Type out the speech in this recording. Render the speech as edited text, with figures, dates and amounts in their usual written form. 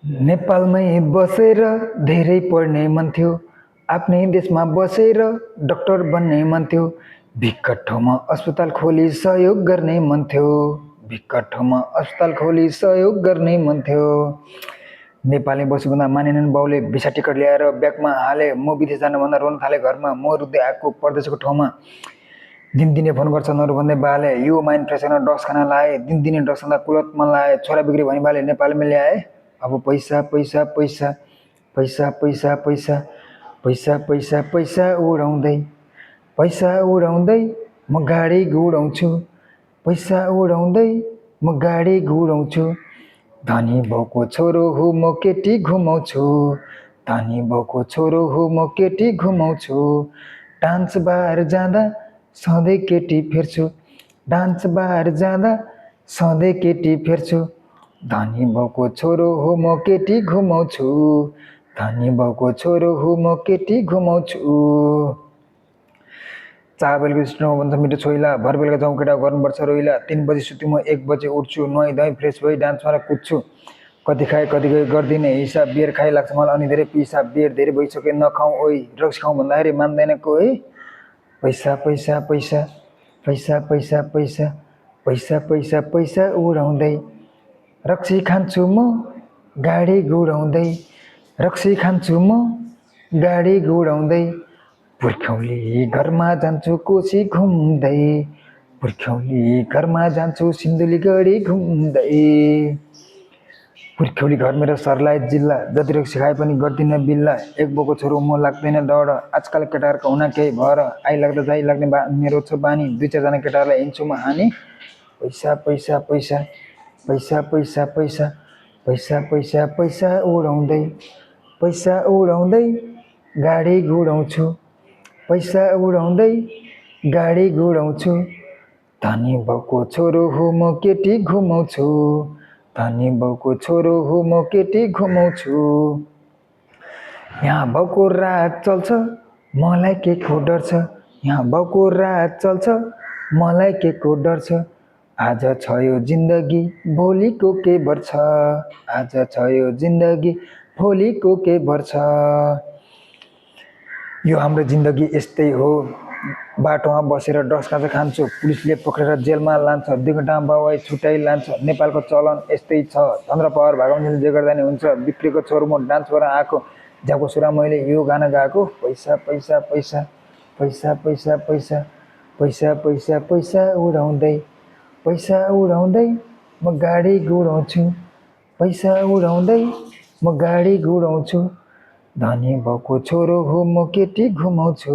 नेपालमै बसेर धेरै पढ्ने मन थियो। आफ्नै देशमा बसेर डाक्टर बन्ने मन थियो। भिक्क ठाउँमा अस्पताल खोली सहयोग गर्ने मन थियो। भिक्क ठाउँमा अस्पताल खोली सहयोग गर्ने मन थियो। नेपालमै बसेको भन्दा मानेनन् बाउले भिसा टिकट ल्याएर ब्यागमा हाले। म विदेश जानुभन्दा रोन थाले घरमा। म रुँदै आएको परदेशको ठाउँमा। दिनदिनै फोन गर्छ नरु भन्दै बाले। यो माइन्ड फ्रेस गर्न ड्रग्स खान लाए। दिनदिनै ड्रग्स खाँदा कुलत मन लाए। छोरा बिग्री भनी बाले नेपालमै ल्याए। अब पैसा पैसा पैसा पैसा पैसा पैसा पैसा पैसा पैसा उडाउँदै पैसा उडाउँदै म गाडी गुडाउँछु। पैसा उडाउँदै म गाडी गुडाउँछु। धनी बाउको छोरो हो म केटी घुमाउँछु। धनी बाउको छोरो हो म केटी घुमाउँछु। डान्स बार जाँदा सधैँ केटी फेर्छु। डान्स बार जाँदा सधैँ केटी फेर्छु। धनी बाउको छोरो हो म केटी घुमाउँछु। धनी बाउको छोरो हो म केटी घुमाउँछु। चार बेलुका स्टोरमा भन्छ मिठो छोइला। भर बेलुका जाउँ केटा गर्नुपर्छ रोइला। 3 बजी सुत्यो म 1 बजे उठ्छु। नुहाइ धुवाइ फ्रेस भई डान्समा कुद्छु। कति खाए कति गए गर्दिनँ हिसाब। बियर खाइ लाग्छ मलाई अनि धेरै पिसाब। बियर धेरै भइसके नखाउँ ओइ। ड्रग्स खाउँ भन्दाखेरि मान्दैन कोही। पैसा पैसा पैसा पैसा पैसा पैसा पैसा पैसा पैसा उडाउँदै रक्सी खान्छु म गाडी गुडाउँदै। रक्सी खान्छु म गाडी गुडाउँदै। पुर्ख्यौली घरमा जान्छु कोसी घुम्दै। पुर्ख्यौली घरमा जान्छु सिन्धुली गढी घुम्दै। पुर्ख्यौली घर मेरो सर्लाही जिल्ला। जति रक्सी खाए पनि गर्दिनँ बिल्ला। एक बाउको छोरो म लाग्दैन डर। आजकल केटाहरूको हुन केही भर। आइलाग्दा जाइ लाग्ने मेरो छ बानी। 2-4 जना केटाहरूलाई हिँड्छु म हानी। पैसा पैसा पैसा पैसा पैसा पैसा पैसा पैसा पैसा उडाउँदै पैसा उडाउँदै गाडी गुडाउँछु। पैसा उडाउँदै गाडी गुडाउँछु। धनी बाउको छोरो हो म केटी घुमाउँछु। धनी बाउको छोरो हो म केटी घुमाउँछु। यहाँ बाउको राज चल्छ मलाई के को डर छ। यहाँ बाउको राज चल्छ मलाई के को डर छ। आज छ यो जिन्दगी भोलिको के भर छ। आज छ यो जिन्दगी भोलिको के भर छ। यो हाम्रो जिन्दगी यस्तै हो। बाटोमा बसेर ड्रग्स खाजा खान्छु। पुलिसले पक्रेर जेलमा लान्छ। 2 घन्टामा बाबाई छुट्याइ लान्छ। नेपालको चलन यस्तै छ। चन्द्र पावर भागवन्जेल जे गर्दा नि हुन्छ। बिक्रीको छोरो म डान्स गरेर आएको। झ्याको सुरा मैले यो गाना गाएको। पैसा पैसा पैसा पैसा पैसा पैसा पैसा पैसा पैसा उडाउँदै पैसा उडाउँदै म गाडी गुडाउँछु। पैसा उडाउँदै म गाडी गुडाउँछु। धनी बाउको छोरो हो म केटी घुमाउँछु।